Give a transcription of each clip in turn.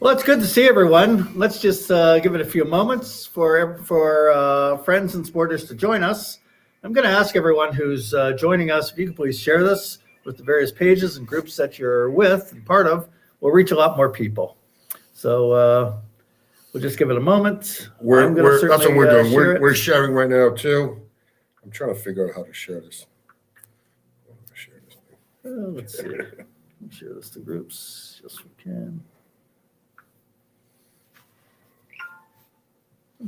Well, it's good to see everyone. Let's just give it a few moments for friends and supporters to join us. I'm going to ask everyone who's joining us, if you could please share this with the various pages and groups that you're with and part of. We'll reach a lot more people. So we'll just give it a moment. That's what we're doing. We're sharing right now too. I'm trying to figure out how to share this. Let's see. Let's share this to groups. Yes, we can.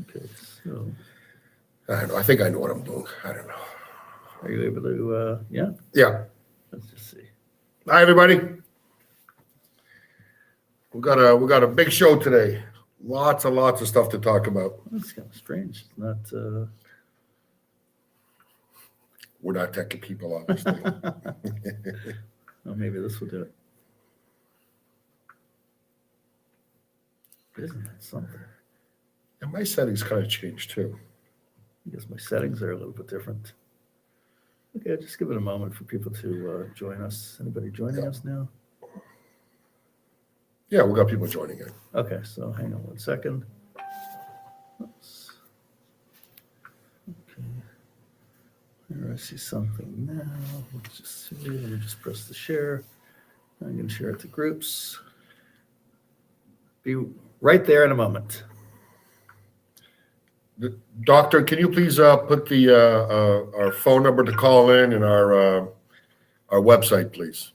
Okay, so. I don't know. I think I know what I'm doing. I don't know. Are you able to, yeah? Yeah. Let's just see. Hi, everybody. We got a big show today. Lots and lots of stuff to talk about. That's kind of strange. It's not. We're not techie people, obviously. Well, maybe this will do it. Isn't that something? And my settings kind of changed too. I guess my settings are a little bit different. Okay, just give it a moment for people to join us. Anybody joining us now? Yeah, we got people joining in. Okay, so hang on one second. Oops. Okay. Here I see something now. Let's just see. Let me just press the share. I'm going to share it to groups. Be right there in a moment. Doctor, can you please put the our phone number to call in and our website, please?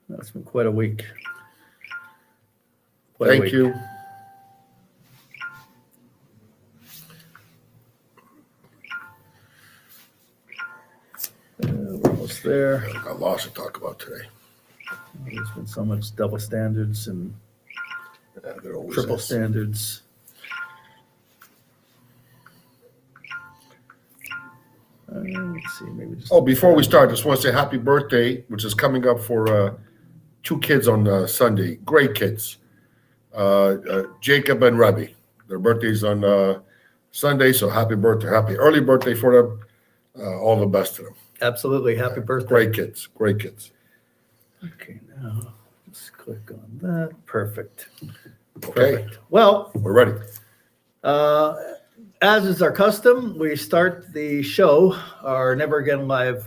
That's been quite a week. Thank you. We're almost there. I got lots to talk about today. There's been so much double standards and triple standards. Let's see, maybe just. Oh, before we start, just want to say happy birthday, which is coming up for two kids on Sunday. Great kids, Jacob and Rebbe. Their birthdays on Sunday, so happy birthday, happy early birthday for them. All the best to them. Absolutely, happy birthday. Great kids, great kids. Okay, now let's click on that. Perfect. Okay. Perfect. Well, we're ready. As is our custom, we start the show, our Never Again Live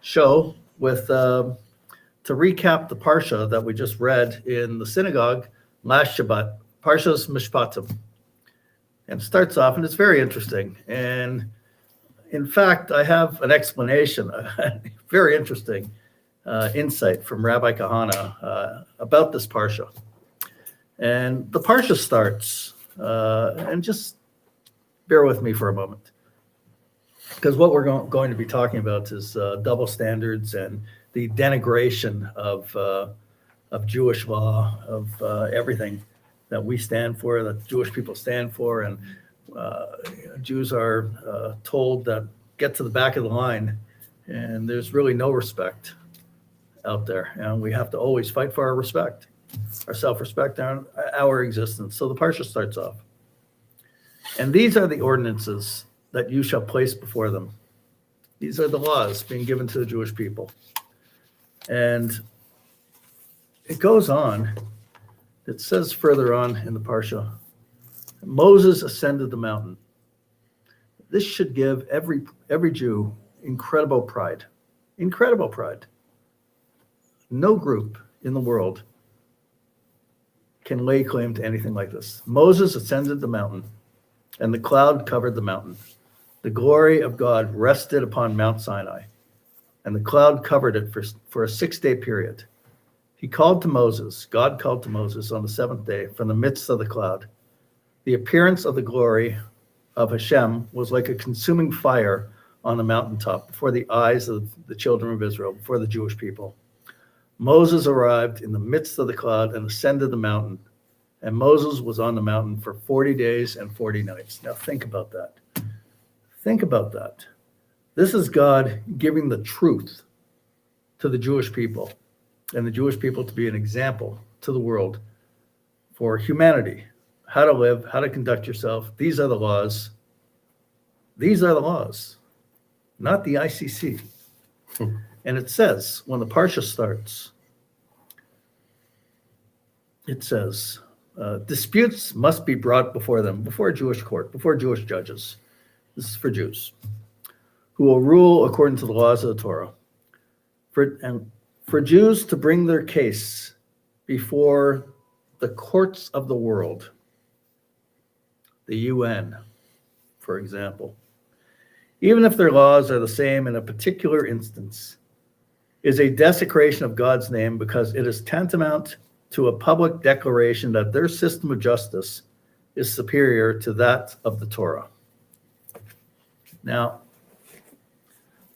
show, with to recap the Parsha that we just read in the synagogue last Shabbat, Parshas Mishpatim. And it starts off, and it's very interesting. And in fact, I have an explanation, very interesting insight from Rabbi Kahana about this Parsha. And the Parsha starts, and just bear with me for a moment, because what we're going to be talking about is double standards and the denigration of Jewish law, of everything that we stand for, that Jewish people stand for, and Jews are told that get to the back of the line, and there's really no respect out there, and we have to always fight for our respect, our self-respect, our existence. So the Parsha starts off. And these are the ordinances that you shall place before them. These are the laws being given to the Jewish people. And it goes on. It says further on in the Parsha, Moses ascended the mountain. This should give every Jew incredible pride. Incredible pride. No group in the world can lay claim to anything like this. Moses ascended the mountain, and the cloud covered the mountain. The glory of God rested upon Mount Sinai, and the cloud covered it for a 6-day period. God called to Moses on the 7th day from the midst of the cloud. The appearance of the glory of Hashem was like a consuming fire on the mountaintop before the eyes of the children of Israel, before the Jewish people. Moses arrived in the midst of the cloud and ascended the mountain. And Moses was on the mountain for 40 days and 40 nights. Now think about that. Think about that. This is God giving the truth to the Jewish people, and the Jewish people to be an example to the world for humanity, how to live, how to conduct yourself. These are the laws. These are the laws, not the ICC. And it says, when the Parsha starts, it says, disputes must be brought before them, before a Jewish court, before Jewish judges. This is for Jews, who will rule according to the laws of the Torah. For Jews to bring their case before the courts of the world, the UN, for example, even if their laws are the same in a particular instance, is a desecration of God's name because it is tantamount to a public declaration that their system of justice is superior to that of the Torah. Now,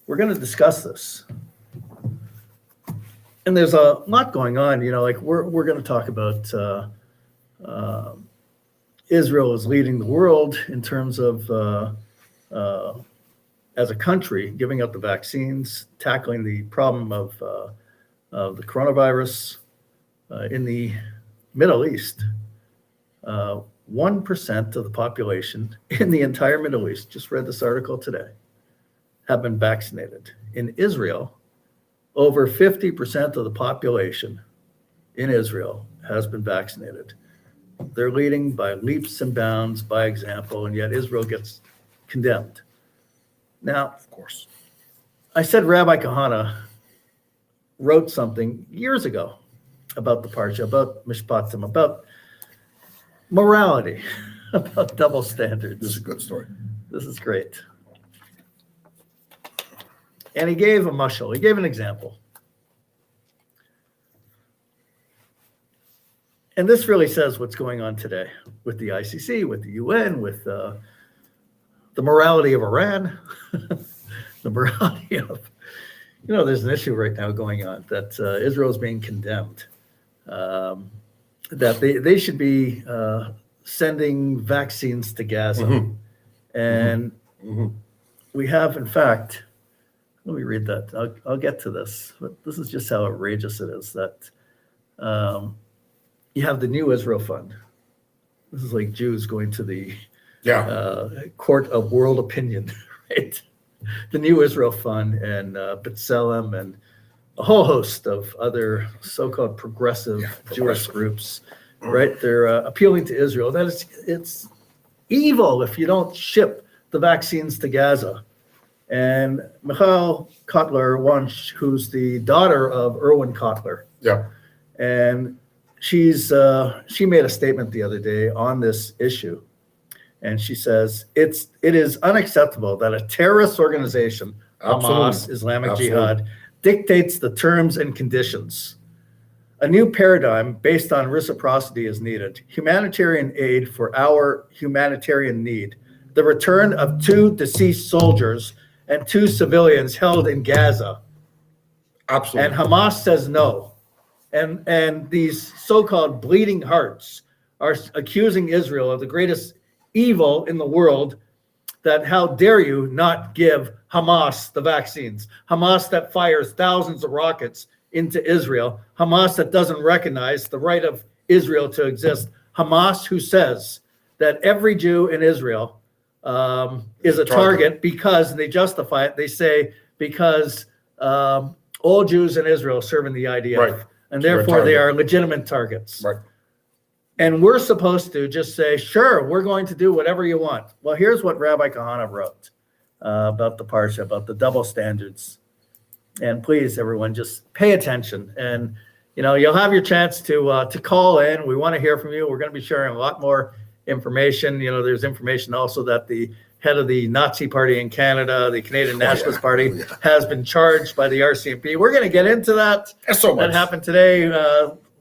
we're going to discuss this. And there's a lot going on, like we're going to talk about Israel is leading the world in terms of, as a country, giving up the vaccines, tackling the problem of the coronavirus in the Middle East. 1% of the population in the entire Middle East, just read this article today, have been vaccinated. In Israel, over 50% of the population in Israel has been vaccinated. They're leading by leaps and bounds, by example, and yet Israel gets condemned. Now, Of course. I said Rabbi Kahana wrote something years ago about the Parsha, about Mishpatim, about morality, about double standards. This is a good story. This is great. And he gave a mashal. He gave an example. And this really says what's going on today with the ICC, with the UN, with the morality of Iran, the morality of, there's an issue right now going on that Israel is being condemned, that they should be sending vaccines to Gaza. Mm-hmm. And Mm-hmm. we have, in fact, let me read that. I'll get to this, but this is just how outrageous it is that you have the New Israel Fund. This is like Jews going to the court of world opinion, right? The New Israel Fund and B'Tselem and a whole host of other so-called progressive Jewish groups, right? They're appealing to Israel that it's evil if you don't ship the vaccines to Gaza. And Michal Kotler, who's the daughter of Erwin Kotler, and she made a statement the other day on this issue, and she says it is unacceptable that a terrorist organization, Hamas, Islamic Jihad, dictates the terms and conditions. A new paradigm based on reciprocity is needed. Humanitarian aid for our humanitarian need. The return of 2 deceased soldiers and 2 civilians held in Gaza. Absolutely. And Hamas says no. And these so-called bleeding hearts are accusing Israel of the greatest evil in the world, that how dare you not give Hamas the vaccines. Hamas that fires thousands of rockets into Israel. Hamas that doesn't recognize the right of Israel to exist. Hamas who says that every Jew in Israel is a target because, and they justify it, they say because all Jews in Israel serve in the IDF. Right. And therefore they are legitimate targets. Right. And we're supposed to just say, sure, we're going to do whatever you want. Well, here's what Rabbi Kahana wrote about the Parsha, about the double standards. And please, everyone, just pay attention. And, you'll have your chance to call in. We want to hear from you. We're going to be sharing a lot more information. There's information also that the head of the Nazi party in Canada, the Canadian Nationalist Party, has been charged by the RCMP. We're going to get into that. That happened today.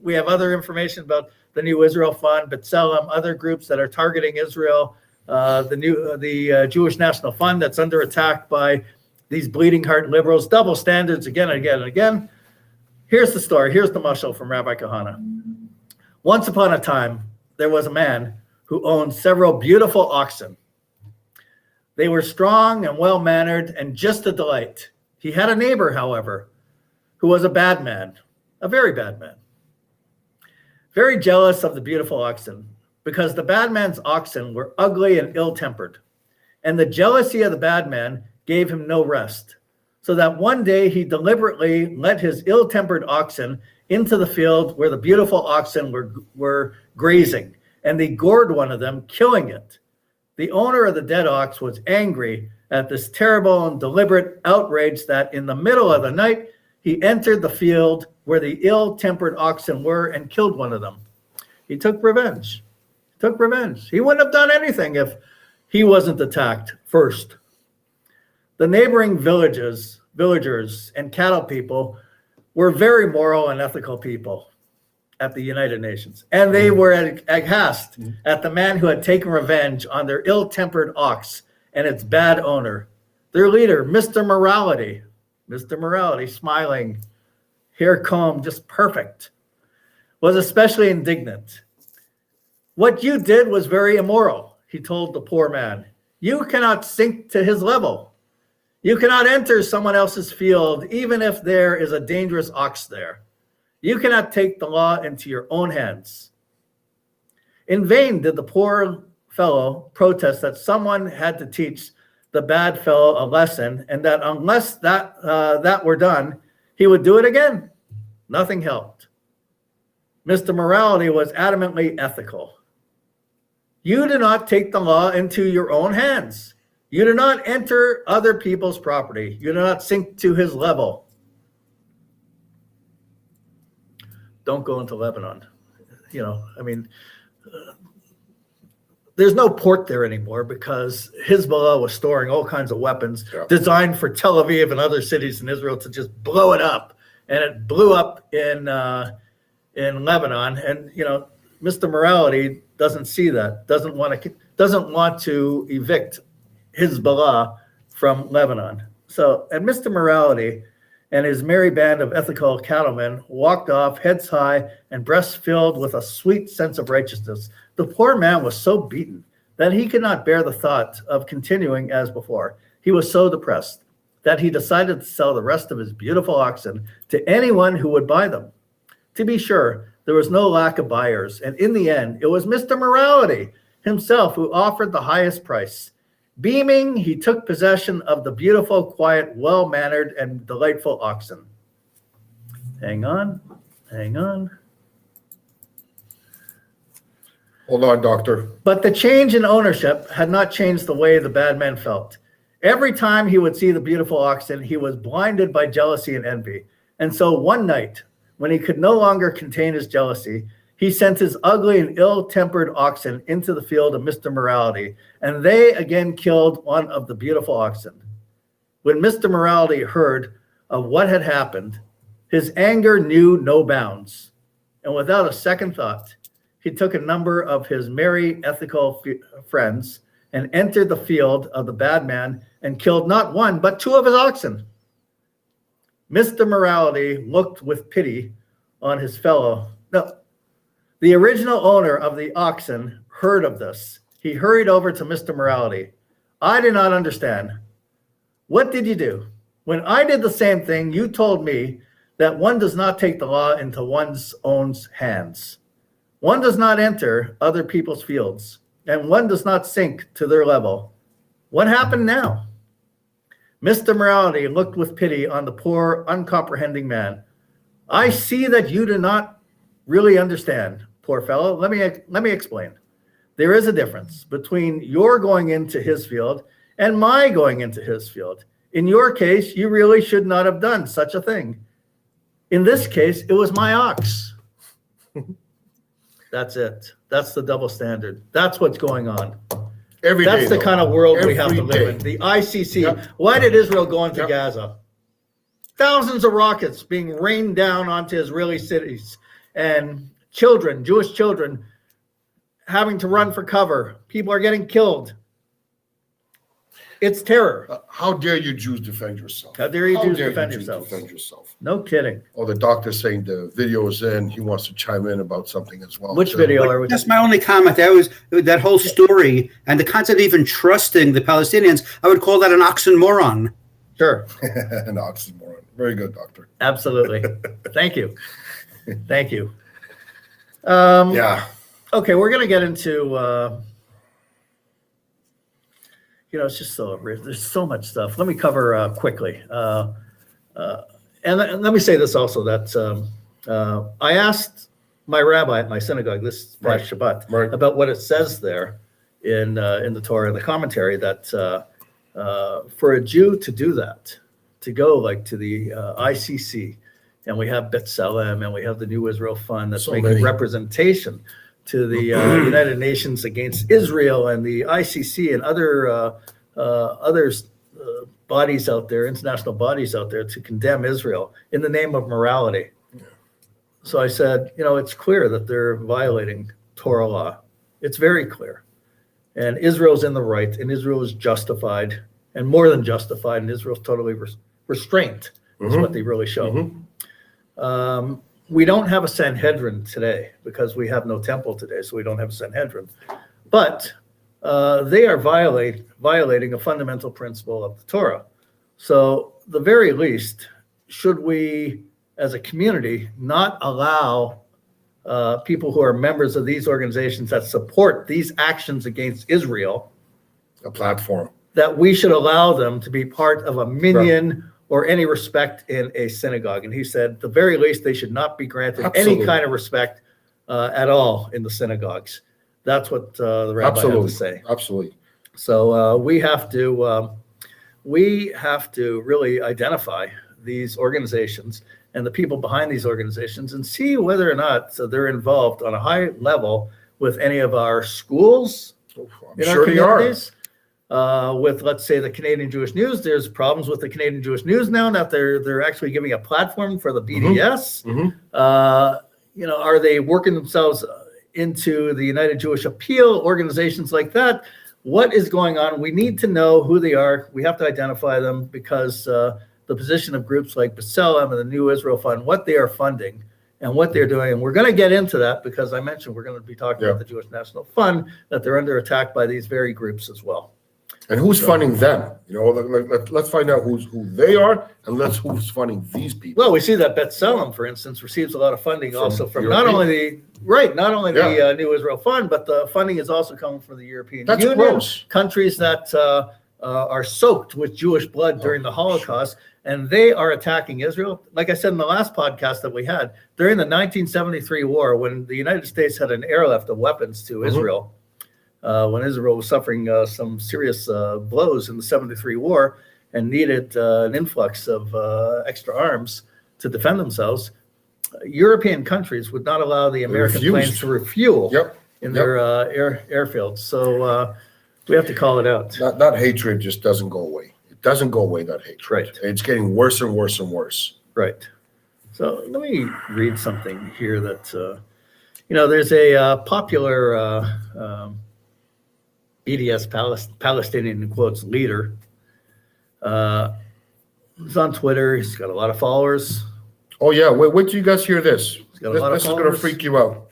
We have other information about the New Israel Fund, B'Tselem, other groups that are targeting Israel, the Jewish National Fund that's under attack by these bleeding heart liberals, double standards again and again and again. Here's the story. Here's the mashal from Rabbi Kahana. Once upon a time, there was a man who owned several beautiful oxen. They were strong and well-mannered and just a delight. He had a neighbor, however, who was a bad man, a very bad man, very jealous of the beautiful oxen, because the bad man's oxen were ugly and ill-tempered, and the jealousy of the bad man gave him no rest. so that one day he deliberately led his ill-tempered oxen into the field where the beautiful oxen were grazing, and they gored one of them, killing it. The owner of the dead ox was angry at this terrible and deliberate outrage that in the middle of the night, he entered the field where the ill-tempered oxen were and killed one of them. He took revenge. He wouldn't have done anything if he wasn't attacked first. The neighboring villagers and cattle people were very moral and ethical people at the United Nations. And they were aghast at the man who had taken revenge on their ill-tempered ox and its bad owner. Their leader, Mr. Morality, smiling, hair comb just perfect, was especially indignant. What you did was very immoral, he told the poor man. You cannot sink to his level. You cannot enter someone else's field, even if there is a dangerous ox there. You cannot take the law into your own hands. In vain did the poor fellow protest that someone had to teach the bad fellow a lesson, and that unless that were done, he would do it again. Nothing helped. Mr. Morality was adamantly ethical. You do not take the law into your own hands. You do not enter other people's property. You do not sink to his level. Don't go into Lebanon. There's no port there anymore because Hezbollah was storing all kinds of weapons designed for Tel Aviv and other cities in Israel to just blow it up. And it blew up in Lebanon. And, Mr. Morality doesn't see that, doesn't want to evict Hezbollah from Lebanon. So, and Mr. Morality and his merry band of ethical cattlemen walked off, heads high and breasts filled with a sweet sense of righteousness. The poor man was so beaten that he could not bear the thought of continuing as before. He was so depressed that he decided to sell the rest of his beautiful oxen to anyone who would buy them. To be sure, there was no lack of buyers, and in the end, it was Mr. Morality himself who offered the highest price. Beaming, he took possession of the beautiful, quiet, well-mannered, and delightful oxen. Hang on. Hold on, doctor. But the change in ownership had not changed the way the bad man felt. Every time he would see the beautiful oxen, he was blinded by jealousy and envy. And so one night, when he could no longer contain his jealousy, he sent his ugly and ill-tempered oxen into the field of Mr. Morality, and they again killed one of the beautiful oxen. When Mr. Morality heard of what had happened, his anger knew no bounds. And without a second thought, he took a number of his merry, ethical friends and entered the field of the bad man and killed not one, but two of his oxen. Mr. Morality looked with pity on his fellow. No, the original owner of the oxen heard of this. He hurried over to Mr. Morality. I do not understand. What did you do? When I did the same thing, you told me that one does not take the law into one's own hands. One does not enter other people's fields, and one does not sink to their level. What happened now? Mr. Morality looked with pity on the poor, uncomprehending man. I see that you do not really understand, poor fellow. Let me explain. There is a difference between your going into his field and my going into his field. In your case, you really should not have done such a thing. In this case, it was my ox. That's it. That's the double standard. That's what's going on. That's the kind of world we have to live in. The ICC. Yep. Why did Israel go into Gaza? Thousands of rockets being rained down onto Israeli cities, and children, Jewish children, having to run for cover. People are getting killed. It's terror. How dare you Jews defend yourself? How dare you Jews defend yourself? No kidding. Oh, the doctor's saying the video is in. He wants to chime in about something as well. Which video are we? That's my only comment. That was that whole story and the concept of even trusting the Palestinians. I would call that an oxymoron. Sure. An oxymoron. Very good, doctor. Absolutely. Thank you. Thank you. Yeah. Okay, we're going to get into it's just so rich. There's so much stuff. Let me cover quickly. And let me say this also, that I asked my rabbi at my synagogue this past Shabbat about what it says there in the Torah, in the commentary, that for a Jew to do that, to go like to the ICC, and we have B'Tselem, and we have the New Israel Fund that's making representation to the United Nations against Israel, and the ICC and other bodies out there, international bodies out there, to condemn Israel in the name of morality. Yeah. So I said, it's clear that they're violating Torah law. It's very clear. And Israel's in the right, and Israel is justified, and more than justified, and Israel's totally restraint is what they really show. We don't have a Sanhedrin today because we have no temple today, so we don't have a Sanhedrin. But they are violating a fundamental principle of the Torah. So the very least, should we, as a community, not allow people who are members of these organizations that support these actions against Israel a platform, that we should allow them to be part of a minyan or any respect in a synagogue? And he said, the very least, they should not be granted any kind of respect at all in the synagogues. That's what the rabbi had to say. Absolutely. So we have to really identify these organizations and the people behind these organizations and see whether or not they're involved on a high level with any of our schools in our communities. With, let's say, the Canadian Jewish News. There's problems with the Canadian Jewish News now that they're actually giving a platform for the BDS. Are they working themselves into the United Jewish Appeal, organizations like that? What is going on? We need to know who they are. We have to identify them, because the position of groups like B'Tselem and the New Israel Fund, what they are funding and what they're doing. And we're going to get into that, because I mentioned we're going to be talking about the Jewish National Fund, that they're under attack by these very groups as well. And who's funding them? Let's find out who they are, and who's funding these people. Well, we see that B'Tselem, for instance, receives a lot of funding also from not only the New Israel Fund, but the funding is also coming from the European Union, gross. Countries that are soaked with Jewish blood during the Holocaust, and they are attacking Israel. Like I said in the last podcast that we had, during the 1973 war, when the United States had an airlift of weapons to Israel, when Israel was suffering some serious blows in the 73 war and needed an influx of extra arms to defend themselves, European countries would not allow the American planes to refuel in their airfields. So we have to call it out. That hatred just doesn't go away. It doesn't go away, that hatred. Right. It's getting worse and worse and worse. Right. So let me read something here that, there's a popular BDS Palestinian, in quotes, leader. He's on Twitter. He's got a lot of followers. Oh, yeah. Wait till you guys hear this. This is going to freak you out.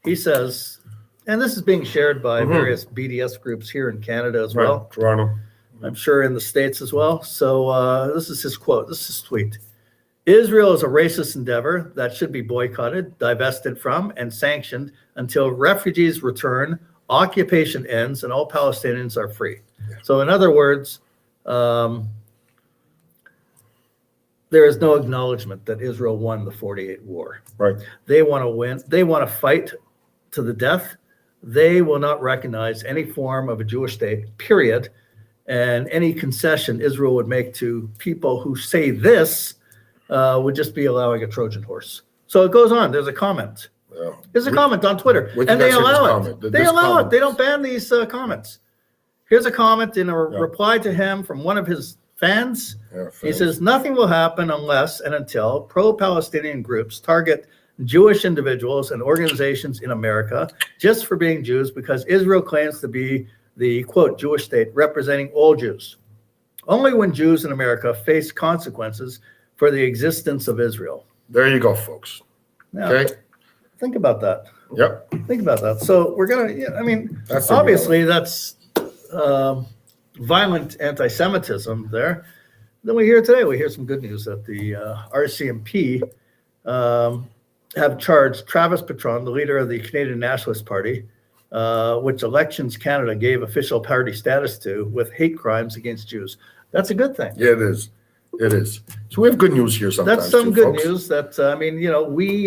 He says, and this is being shared by various BDS groups here in Canada as well. Toronto. I'm sure in the States as well. So this is his quote. This is his tweet. Israel is a racist endeavor that should be boycotted, divested from, and sanctioned until refugees return, occupation ends, and all Palestinians are free. So in other words, there is no acknowledgement that Israel won the 48 war. Right. They want to win. They want to fight to the death. They will not recognize any form of a Jewish state, period. And any concession Israel would make to people who say this would just be allowing a Trojan horse. So it goes on. There's a comment. Yeah. There's a comment on Twitter, and they allow it. They allow it. They don't ban these comments. Here's a comment in a reply to him from one of his fans. He says, nothing will happen unless and until pro-Palestinian groups target Jewish individuals and organizations in America just for being Jews, because Israel claims to be the, quote, Jewish state representing all Jews. Only when Jews in America face consequences for the existence of Israel. There you go, folks. Now, okay. Think about that. Yep. Think about that. So we're going to, obviously that's violent anti-Semitism there. Then we hear some good news that the RCMP have charged Travis Patron, the leader of the Canadian Nationalist Party, which Elections Canada gave official party status to, with hate crimes against Jews. That's a good thing. Yeah, it is. It is. So we have good news here sometimes. That's some too, good folks. news. That we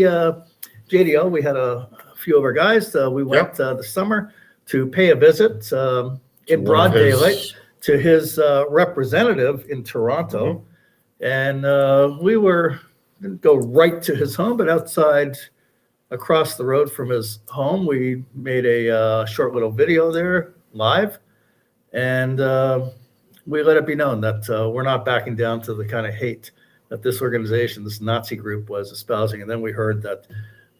JDL, we had a few of our guys. We went this summer to pay a visit in broad daylight to his representative in Toronto, and we didn't go right to his home, but outside, across the road from his home, we made a short little video there live, and we let it be known that we're not backing down to the kind of hate that this organization, this Nazi group, was espousing. And then we heard that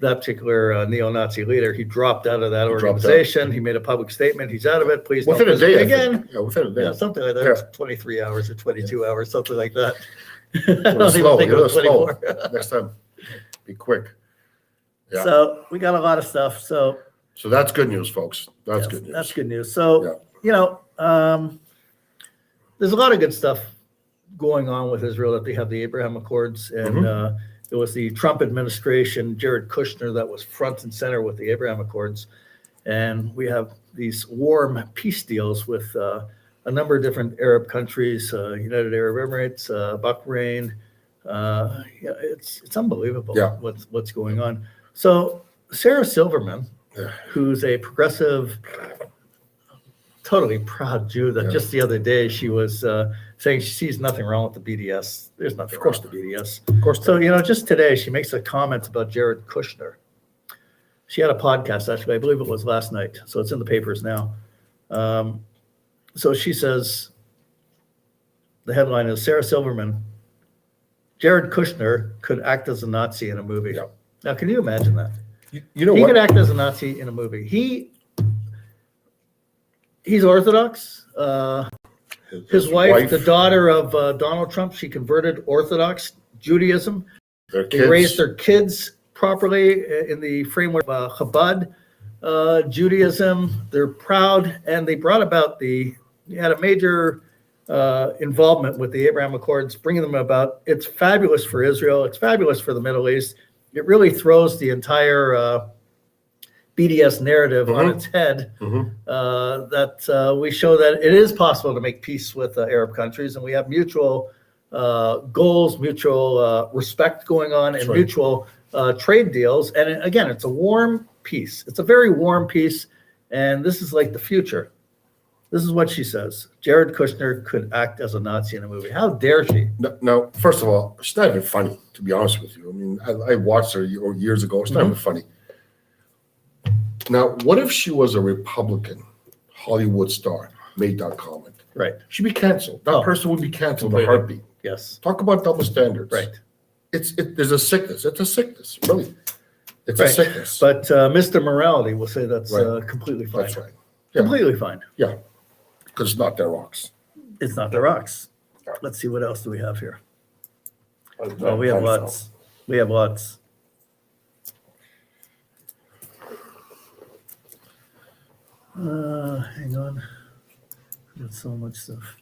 particular neo-Nazi leader, he dropped out of that organization. He made a public statement. He's out of it. Please don't visit me again. Yeah, within a day. Yeah, something like that. Yeah. 23 hours or 22 hours, something like that. It was slow. It was slow. Next time, be quick. Yeah. So we got a lot of stuff. So that's good news, folks. That's good news. That's good news. So, there's a lot of good stuff going on with Israel, that they have the Abraham Accords, and it was the Trump administration, Jared Kushner, that was front and center with the Abraham Accords. And we have these warm peace deals with a number of different Arab countries, United Arab Emirates, Bahrain. It's unbelievable what's going on. So Sarah Silverman, who's a progressive, totally proud Jew, that just the other day she was saying she sees nothing wrong with the BDS. There's nothing wrong with the BDS. Of course. So, just today she makes a comment about Jared Kushner. She had a podcast, actually, I believe it was last night. So it's in the papers now. So she says, the headline is Sarah Silverman, Jared Kushner could act as a Nazi in a movie. Yeah. Now, can you imagine that? You know he what? could act as a Nazi in a movie. He's Orthodox. His wife, the daughter of Donald Trump, she converted Orthodox Judaism. They raised their kids properly in the framework of Chabad Judaism. They're proud, and they brought about he had a major involvement with the Abraham Accords, bringing them about. It's fabulous for Israel. It's fabulous for the Middle East. It really throws the entire BDS narrative on its head, that we show that it is possible to make peace with Arab countries, and we have mutual goals, mutual respect going on, and mutual trade deals. And again, it's a warm peace. It's a very warm peace, and this is like the future. This is what she says. Jared Kushner could act as a Nazi in a movie. How dare she? No, first of all, she's not even funny, to be honest with you. I mean, I watched her years ago. It's not even funny. Now, what if she was a Republican Hollywood star, made that comment? Right. She'd be canceled. That person would be canceled in a heartbeat. Yes. Talk about double standards. Right. There's a sickness. It's a sickness, really. It's a sickness. But Mr. Morality will say that's completely fine. That's right. Yeah. Completely fine. Yeah. Because it's not their rocks. It's not the rocks. Let's see, what else do we have here? Oh, we have lots. We have lots. Hang on. Got so much stuff.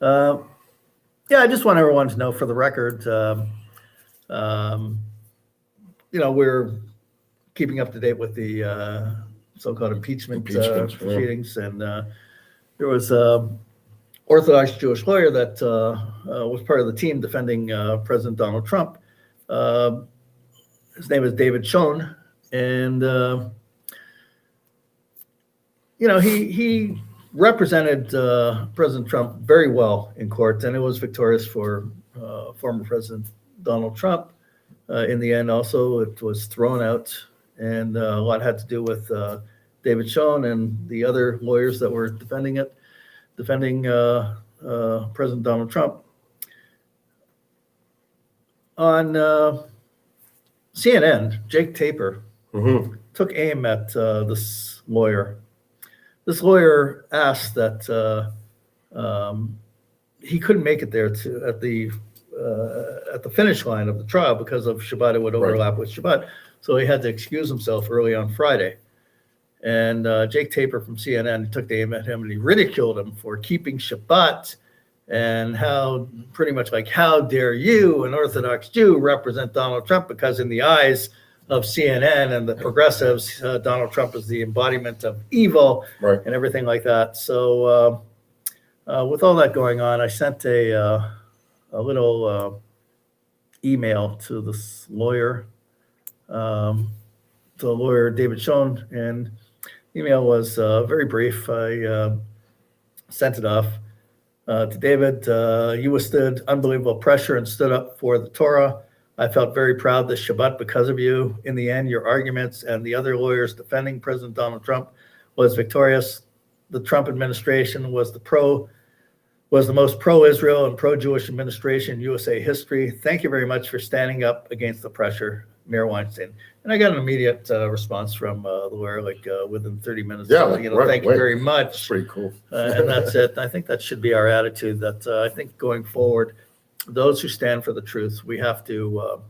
I just want everyone to know, for the record, we're keeping up to date with the so-called impeachment proceedings, and there was an Orthodox Jewish lawyer that was part of the team defending President Donald Trump. His name is David Schoen, and he represented President Trump very well in court, and it was victorious for former President Donald Trump. In the end, also, it was thrown out, and a lot had to do with David Schoen and the other lawyers that were defending President Donald Trump. On CNN, Jake Tapper took aim at this lawyer. This lawyer asked that he couldn't make it there at the finish line of the trial because of Shabbat. It would overlap with Shabbat, so he had to excuse himself early on Friday. And Jake Tapper from CNN took aim at him, and he ridiculed him for keeping Shabbat, and how dare you, an Orthodox Jew, represent Donald Trump, because in the eyes of CNN and the progressives. Donald Trump is the embodiment of evil, Right. and everything like that. So with all that going on, I sent a little email to this lawyer, to the lawyer David Schoen, and email was very brief. I sent it off to David. You withstood unbelievable pressure and stood up for the Torah. I felt very proud this Shabbat because of you. In the end, your arguments and the other lawyers defending President Donald Trump was victorious. The Trump administration was the most pro-Israel and pro-Jewish administration in USA history. Thank you very much for standing up against the pressure, Mayor Weinstein. And I got an immediate response from the lawyer, like within 30 minutes. Yeah, right, thank you very much. That's pretty cool. And that's it. I think that should be our attitude. That I think going forward, those who stand for the truth, we have to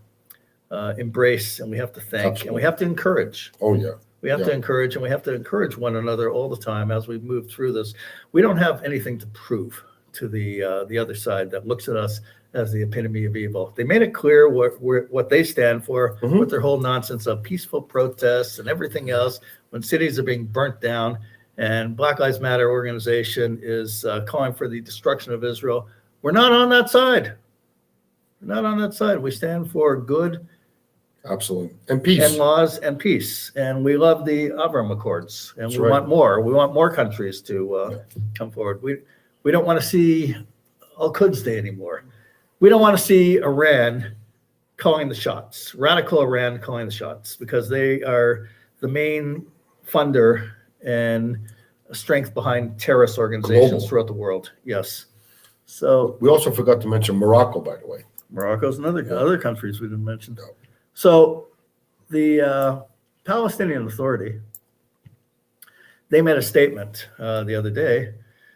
embrace, and we have to thank, Absolutely. and we have to encourage. Oh, yeah. We have to encourage, and we have to encourage one another all the time as we move through this. We don't have anything to prove to the other side that looks at us as the epitome of evil. They made it clear what they stand for with their whole nonsense of peaceful protests and everything else when cities are being burnt down. And Black Lives Matter organization is calling for the destruction of Israel. We're not on that side. We're not on that side. We stand for good Absolutely. And peace. and laws and peace. And we love the Abraham Accords, and That's we right. want more. We want more countries to come forward. We don't want to see Al-Quds Day anymore. We don't want to see Iran calling the shots, radical Iran calling the shots, because they are the main funder and strength behind terrorist organizations Global. throughout the world. Yes. So We also forgot to mention Morocco, by the way. Morocco's another other countries we didn't mention. No. So the Palestinian Authority, they made a statement the other day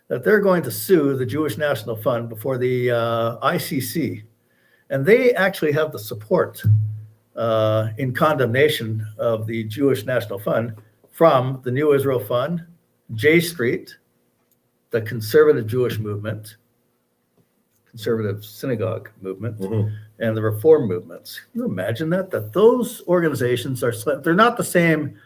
that they're going to sue the Jewish National Fund before the ICC. And they actually have the support in condemnation of the Jewish National Fund from the New Israel Fund, J Street, the conservative Jewish movement, conservative synagogue movement, and the reform movements. Can you imagine that those organizations they're not the same,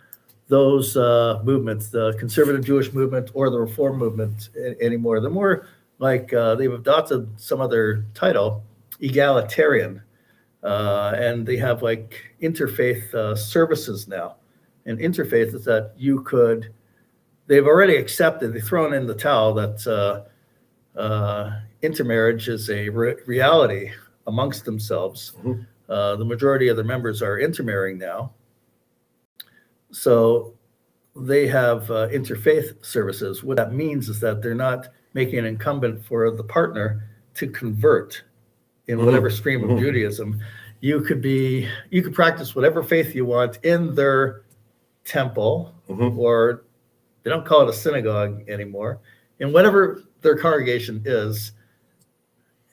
those movements, the conservative Jewish movement or the reform movement anymore. They're more like they've adopted some other title, egalitarian, and they have like interfaith services now. And interfaith is that they've already accepted, they've thrown in the towel that intermarriage is a reality amongst themselves. The majority of their members are intermarrying now. So they have interfaith services. What that means is that they're not making an incumbent for the partner to convert in whatever stream of Judaism. You could practice whatever faith you want in their temple, or they don't call it a synagogue anymore, in whatever their congregation is.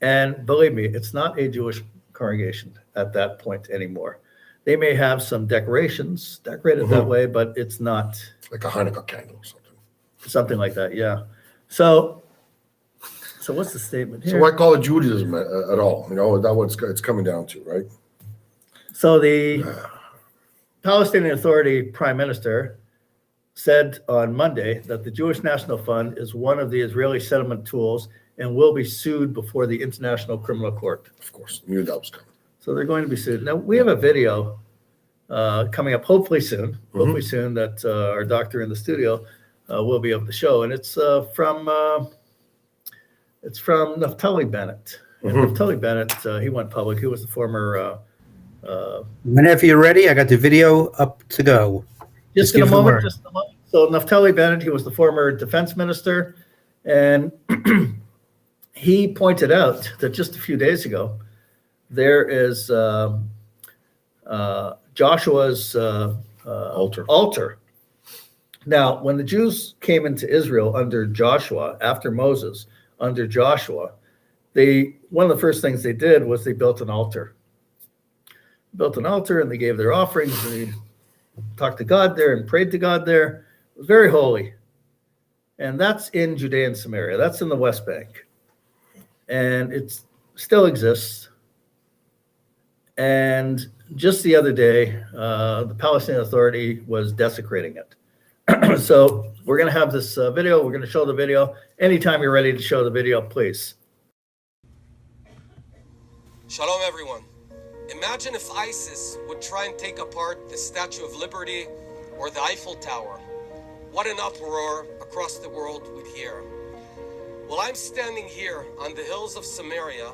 And believe me, it's not a Jewish congregation at that point anymore. They may have some decorations decorated that way, but it's not Like a Hanukkah candle or something. something like that. Yeah. So what's the statement here? So why call it Judaism at all? You know, that's what it's coming down to, right? So the Palestinian Authority Prime Minister said on Monday that the Jewish National Fund is one of the Israeli settlement tools and will be sued before the International Criminal Court. Of course, knew that was coming. So they're going to be sued. Now, we have a video coming up hopefully soon that our doctor in the studio will be able to show. And it's from Naftali Bennett. And Naftali Bennett, he went public. He was the former... Whenever you're ready, I got the video up to go. Just give in a the moment. word. Just in a moment. So Naftali Bennett, he was the former defense minister, and he pointed out that just a few days ago, there is Joshua's altar. Now, when the Jews came into Israel under Joshua, after Moses, under Joshua, one of the first things they did was they built an altar. And they gave their offerings, and they talked to God there and prayed to God there. It was very holy. And that's in Judea and Samaria. That's in the West Bank. And it still exists. And just the other day, the Palestinian Authority was desecrating it. So we're going to have this video. We're going to show the video. Anytime you're ready to show the video, please. Shalom, everyone. Imagine if ISIS would try and take apart the Statue of Liberty or the Eiffel Tower. What an uproar across the world we'd hear. Well, I'm standing here on the hills of Samaria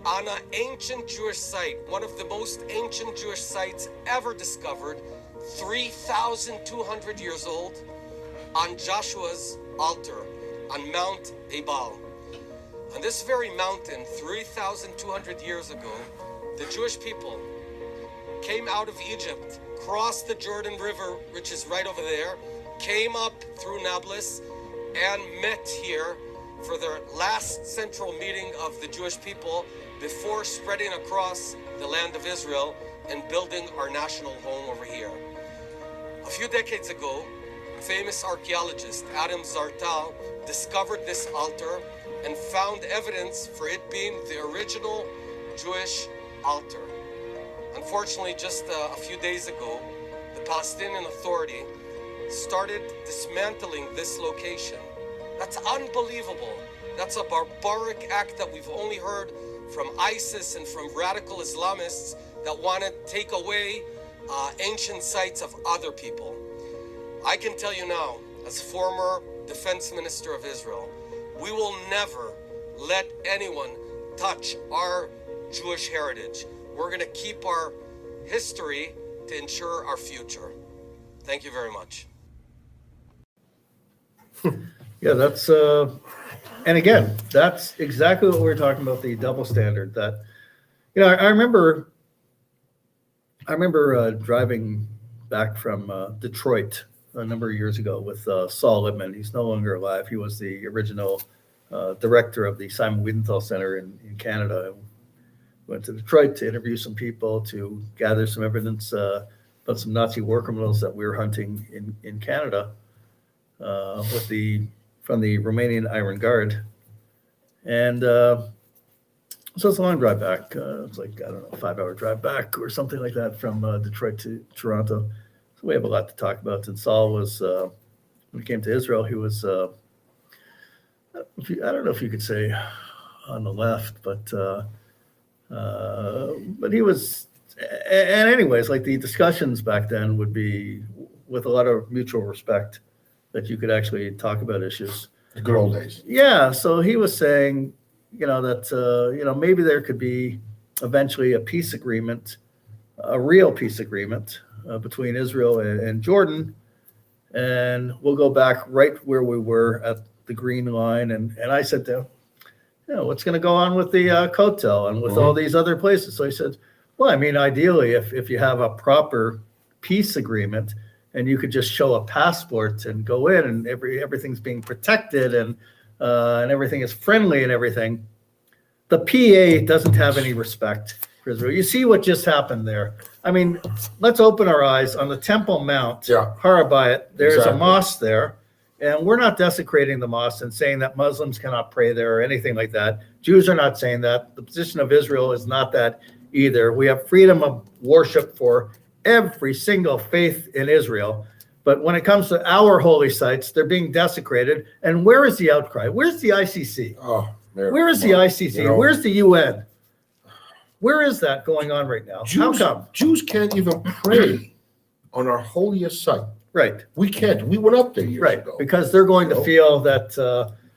on an ancient Jewish site, one of the most ancient Jewish sites ever discovered, 3,200 years old, on Joshua's altar on Mount Ebal. On this very mountain, 3,200 years ago, the Jewish people came out of Egypt, crossed the Jordan River, which is right over there, came up through Nablus, and met here for their last central meeting of the Jewish people before spreading across the land of Israel and building our national home over here. A few decades ago, famous archaeologist Adam Zartal discovered this altar and found evidence for it being the original Jewish altar. Unfortunately, just a few days ago, the Palestinian Authority started dismantling this location. That's unbelievable. That's a barbaric act that we've only heard from ISIS and from radical Islamists that want to take away ancient sites of other people. I can tell you now, as former defense minister of Israel, we will never let anyone touch our Jewish heritage. We're going to keep our history to ensure our future. Thank you very much. Yeah, that's and again, that's exactly what we're talking about, the double standard. That, you know, I remember driving back from Detroit a number of years ago with Saul Lippman. He's no longer alive. He was the original director of the Simon Wiesenthal Center in Canada. Went to Detroit to interview some people, to gather some evidence about some Nazi war criminals that we were hunting in Canada from the Romanian Iron Guard. And so it's a long drive back. It's like, I don't know, a 5-hour drive back or something like that from Detroit to Toronto. So we have a lot to talk about. And Saul was, when he came to Israel, he was, I don't know if you could say on the left, but he was, and anyways, like the discussions back then would be with a lot of mutual respect, that you could actually talk about issues. The good old days. Yeah, so he was saying, you know, that, you know, maybe there could be eventually a peace agreement, a real peace agreement between Israel and Jordan, and we'll go back right where we were at the Green Line. And I said to him, you know, what's going to go on with the Kotel and with all these other places? So he said, well, I mean, ideally, if you have a proper peace agreement, and you could just show a passport and go in, and everything's being protected, and everything is friendly and everything. The PA doesn't have any respect for Israel. You see what just happened there. I mean, let's open our eyes. On the Temple Mount, Har HaBayit, there's a mosque there, and we're not desecrating the mosque and saying that Muslims cannot pray there or anything like that. Jews are not saying that. The position of Israel is not that either. We have freedom of worship for every single faith in Israel. But when it comes to our holy sites, they're being desecrated. And where is the outcry? Where's the ICC? Where is the ICC? You know, where's the UN? Where is that going on right now? How come? Jews can't even pray on our holiest site. Right. We can't. We went up there years ago. Because they're going to feel that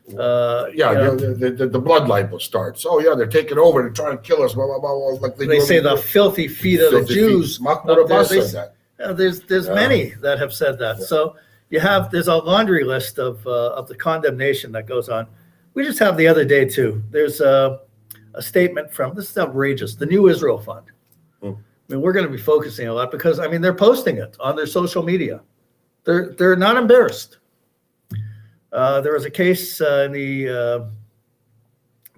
the blood libel starts. Oh yeah, they're taking over. They're trying to kill us. Blah, blah, blah, blah, like they say the filthy feet of the Jews. Mahmoud Abbas said that. There's many that have said that. Yeah. So there's a laundry list of the condemnation that goes on. We just have the other day too. There's a statement from, this is outrageous, the New Israel Fund. I mean, we're going to be focusing a lot because, I mean, they're posting it on their social media. They're not embarrassed. There was a case I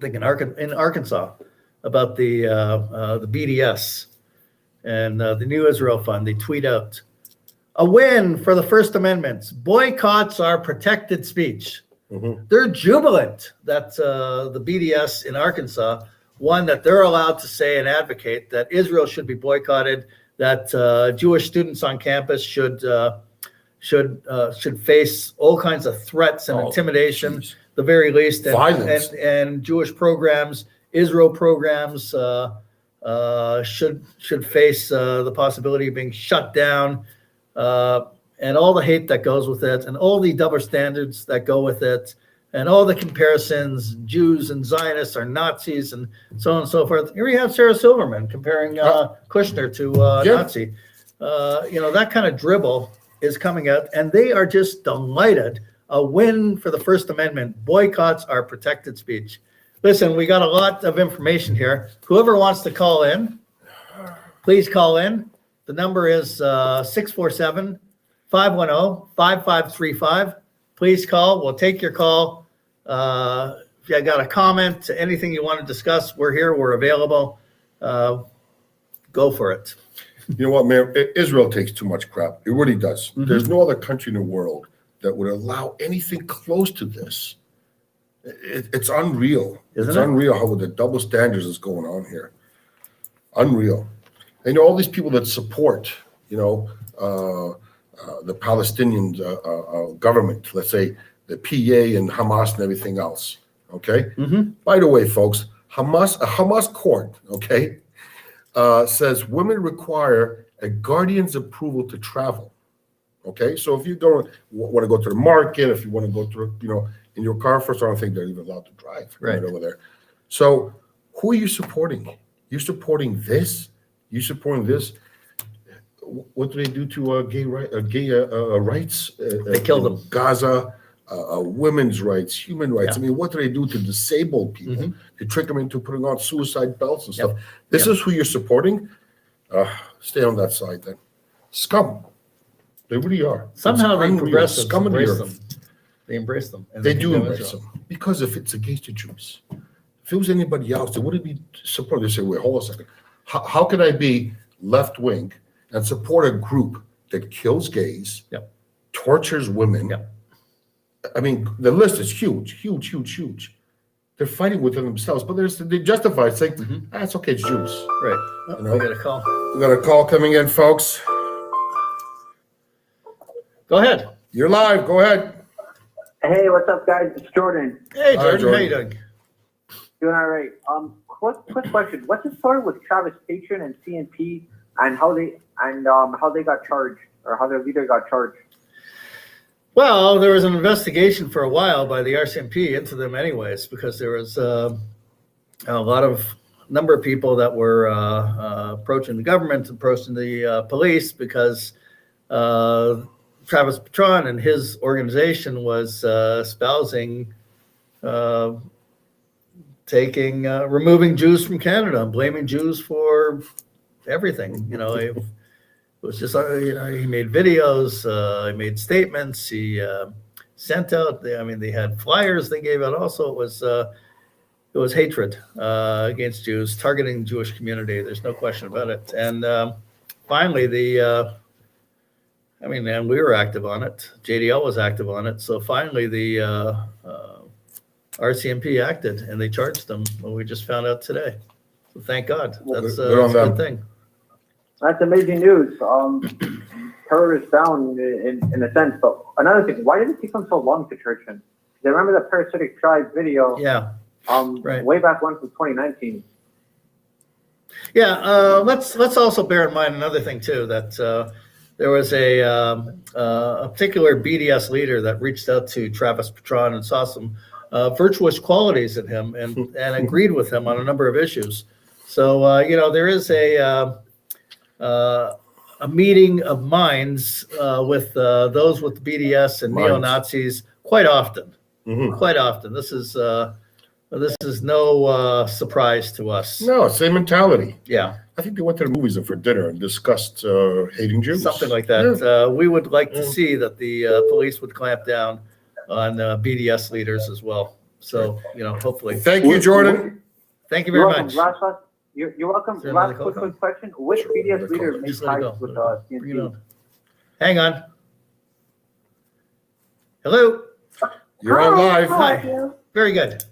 think in Arkansas about the BDS and the New Israel Fund. They tweet out, "A win for the First Amendment. Boycotts are protected speech." They're jubilant that the BDS in Arkansas one, that they're allowed to say and advocate that Israel should be boycotted, that Jewish students on campus should face all kinds of threats and intimidation, geez. the very least, Violence. and Jewish programs, Israel programs should face the possibility of being shut down, and all the hate that goes with it, and all the double standards that go with it, and all the comparisons, Jews and Zionists are Nazis, and so on and so forth. Here we have Sarah Silverman comparing Kushner to Nazi. That kind of dribble is coming out, and they are just delighted. A win for the First Amendment. Boycotts are protected speech. Listen, we got a lot of information here. Whoever wants to call in, please call in. The number is 647-510-5535. Please call. We'll take your call. If you got a comment, anything you want to discuss, we're here. We're available. Go for it. You know what, Mayor? Israel takes too much crap. It really does. Mm-hmm. There's no other country in the world that would allow anything close to this. It's unreal. Isn't it? Unreal how the double standards is going on here. Unreal. And all these people that support, the Palestinian government, let's say the PA and Hamas and everything else. Okay. Mm-hmm. By the way, folks, a Hamas court, okay, says women require a guardian's approval to travel. Okay, so if you want to go to the market, if you want to go to, in your car, first, I don't think they're even allowed to drive right over there. So who are you supporting? You're supporting this? You supporting this? What do they do to gay rights? They kill them. Gaza, women's rights, human rights. Yeah. I mean, what do they do to disabled people? Mm-hmm. They trick them into putting on suicide belts and stuff. Yep. This is who you're supporting? Stay on that side then. Scum. They really are. Somehow It's the unreal. progressives Scum of the embrace earth. them. They embrace them. And They do condemn embrace Israel. them. Because if it's against the Jews, if it was anybody else, they wouldn't be supported. They say, wait, hold on a second. How can I be left-wing and support a group that kills gays, Yep. tortures women? Yep. I mean, the list is huge, huge, huge, huge. They're fighting within themselves, but they justify it, saying, it's okay, it's Jews. Right. Oh, we got a call. We got a call coming in, folks. Go ahead. You're live. Go ahead. Hey, what's up, guys? It's Jordan. Hey, Hi, Jordan. Jordan. How you doing? Doing all right. Quick question. What's the story with Travis Patron and CNP and how they got charged, or how their leader got charged? Well, there was an investigation for a while by the RCMP into them anyways, because there was a number of people that were approaching the government, approaching the police, because Travis Patron and his organization was espousing removing Jews from Canada and blaming Jews for everything. It was just, he made videos, he made statements, he sent out, they had flyers they gave out also. It was hatred against Jews, targeting the Jewish community. There's no question about it. And finally, and we were active on it. JDL was active on it. So finally, the RCMP acted and they charged them. Well, we just found out today. So thank God. That's a good thing. That's amazing news. Terrorists down in a sense. But another thing, why did it take them so long to charge him? I remember the Parasitic Tribe video. Yeah. Right. Way back when from 2019. Yeah. Let's also bear in mind another thing too, that there was a particular BDS leader that reached out to Travis Patron and saw some virtuous qualities in him and agreed with him on a number of issues. So there is a meeting of minds with those with BDS and neo-Nazis quite often. Mm-hmm. Quite often. This is no surprise to us. No, same mentality. Yeah. I think they went to the movies for dinner and discussed hating Jews. Something like that. Yeah. We would like to see that the police would clamp down on BDS leaders as well. So, hopefully. Thank you, Jordan. Thank you very much. You're welcome. Last quick question. Which BDS leader made ties with CNP? Hang on. Hello. You're on live. Hi. Very good.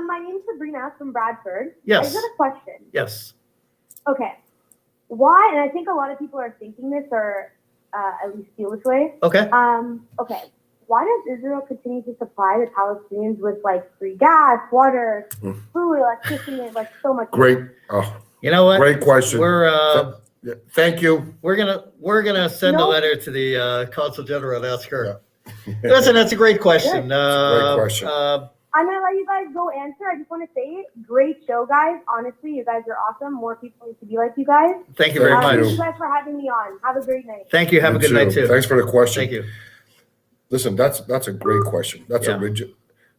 My name's Sabrina from Bradford. I Yes. just got a question. Yes. Okay. Why, and I think a lot of people are thinking this or at least feel this way. Okay. Okay. Why does Israel continue to supply the Palestinians with like free gas, water, food, electricity, and like so much? Great. You know what? Great question. We're Thank you. we're gonna send a No. letter to the Consul General and ask her. Yeah. Listen, that's a great question. Great question. I'm gonna let you guys go answer. I just want to say, great show, guys. Honestly, you guys are awesome. More people need to be like you guys. Thank you very Thank much. Thank you guys for having me on. Have a great night. Thank you. Have a good night too. Thanks for the question. Thank you. Listen, that's a great question. That's Yeah.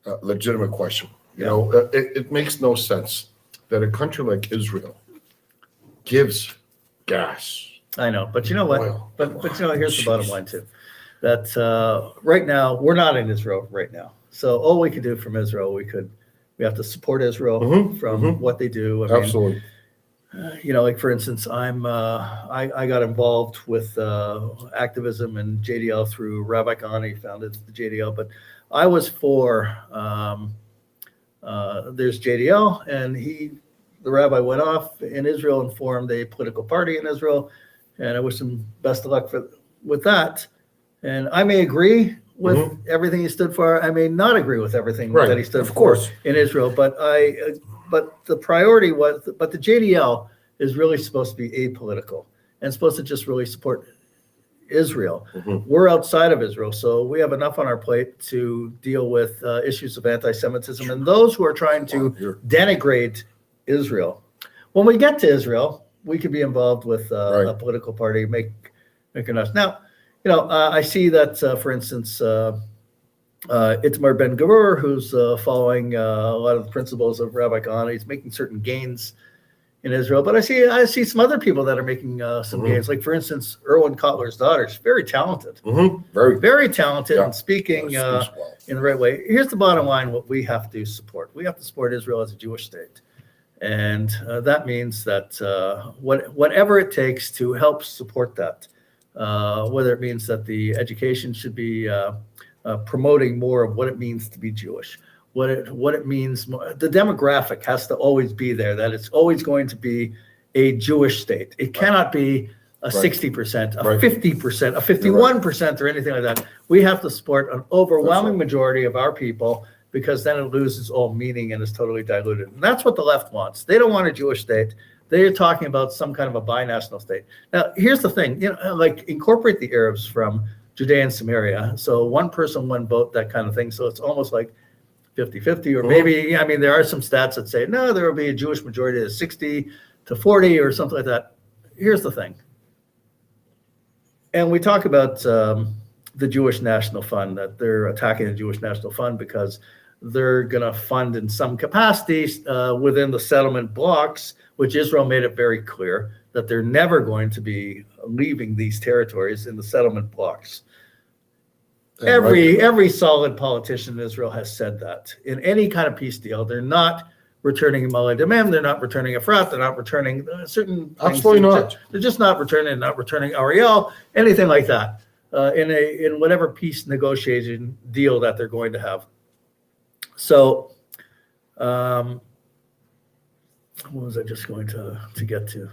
a legitimate question. You Yeah. know, it makes no sense that a country like Israel gives gas. I know, but you know what? Oil. But you know, here's the bottom Jeez. line too. That right now we're not in Israel right now. So all we can do from Israel, we have to support Israel from what they do. I mean, Absolutely. you know, like for instance, I got involved with activism and JDL through Rabbi Ghani founded the JDL, but I was for there's JDL, and the rabbi went off in Israel and formed a political party in Israel, and I wish him best of luck with that. And I may agree with everything he stood for. I may not agree with everything Right, that he stood of for course. in Israel, but the priority was, but the JDL is really supposed to be apolitical and supposed to just really support Israel. We're outside of Israel, so we have enough on our plate to deal with issues of anti-Semitism and those who are trying to denigrate Israel. When we get to Israel, we could be involved with a political party, making us. Now, you know, I see that, for instance, Itamar Ben-Gvir, who's following a lot of the principles of Rabbi Ghani, he's making certain gains in Israel. But I see some other people that are making some gains. Like, for instance, Erwin Kotler's daughter. She's very talented. Very talented and speaking Speaks well. in the right way. Here's the bottom line, what we have to support. We have to support Israel as a Jewish state. And that means that whatever it takes to help support that, whether it means that the education should be promoting more of what it means to be Jewish, what it means. The demographic has to always be there, that it's always going to be a Jewish state. It cannot be a 60%, a 50%, a 51%, or anything like that. We have to support an overwhelming majority of our people, because then it loses all meaning and is totally diluted. And that's what the left wants. They don't want a Jewish state. They're talking about some kind of a binational state. Now, here's the thing, you know, like incorporate the Arabs from Judea and Samaria. So one person, one vote, that kind of thing. So it's almost like 50-50, or maybe, I mean, there are some stats that say, no, there will be a Jewish majority of 60-40 or something like that. Here's the thing. And we talk about the Jewish National Fund, that they're attacking the Jewish National Fund because they're going to fund in some capacity within the settlement blocks, which Israel made it very clear that they're never going to be leaving these territories in the settlement blocks. Every solid politician in Israel has said that. In any kind of peace deal, they're not returning Ma'ale Adumim, they're not returning Efrat, they're not returning certain things. Absolutely not. They're just not returning Ariel, anything like that, in whatever peace negotiation deal that they're going to have. So, what was I just going to get to?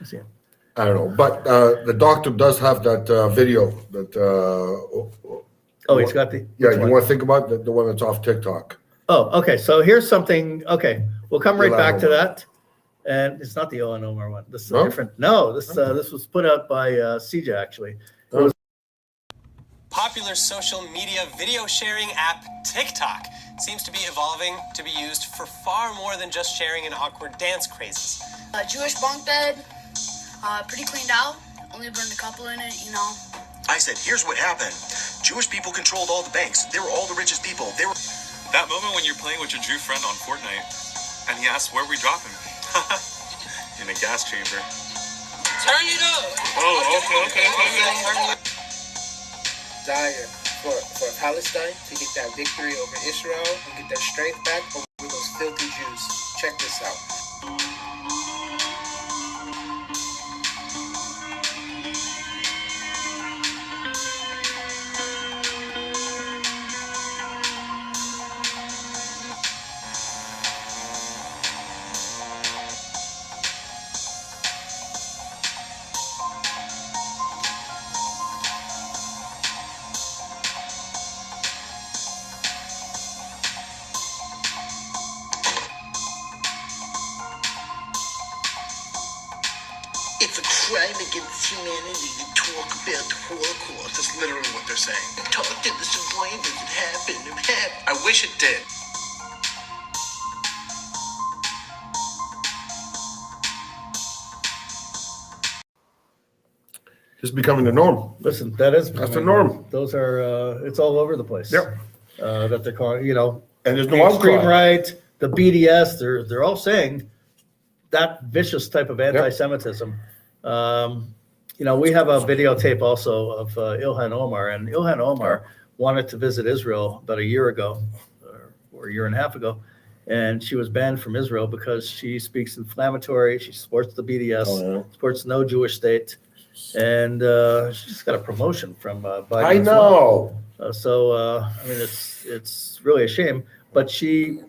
Let's see. I don't know, but the doctor does have that video that. Oh, he's got the. Yeah, you want to think about the one that's off TikTok? Oh, okay. So here's something. Okay, we'll come right Ilan back to Omar. that. And it's not the Ilan Omar one. This is No? different. No, this was put out by CJ actually. Popular social media video sharing app TikTok seems to be evolving to be used for far more than just sharing an awkward dance crazes. Jewish bunk bed, pretty cleaned out. Only burned a couple in it, you know. I said, here's what happened. Jewish people controlled all the banks. They were all the richest people. They were. That moment when you're playing with your Jew friend on Fortnite, and he asks where we drop him. In a gas chamber. Turn it up! Oh, okay. Desire for Palestine to get that victory over Israel and get their strength back over those filthy Jews. Check this out. It's a crime against humanity to talk about the Holocaust. That's literally what they're saying. Talk to the survivors. It happened. It happened. I wish it did. It's becoming the norm. Listen, that is That's the norm. Those are it's all over the place. Yep. That they're calling, And there's the no extreme outcry. right, the BDS. They're all saying that vicious type of anti-Semitism. We have a videotape also of Ilhan Omar, and Ilhan Omar wanted to visit Israel about a year ago, or a year and a half ago, and she was banned from Israel because she speaks inflammatory. She supports the BDS, supports no Jewish state, and she just got a promotion from Biden. I as well. know. It's really a shame, but she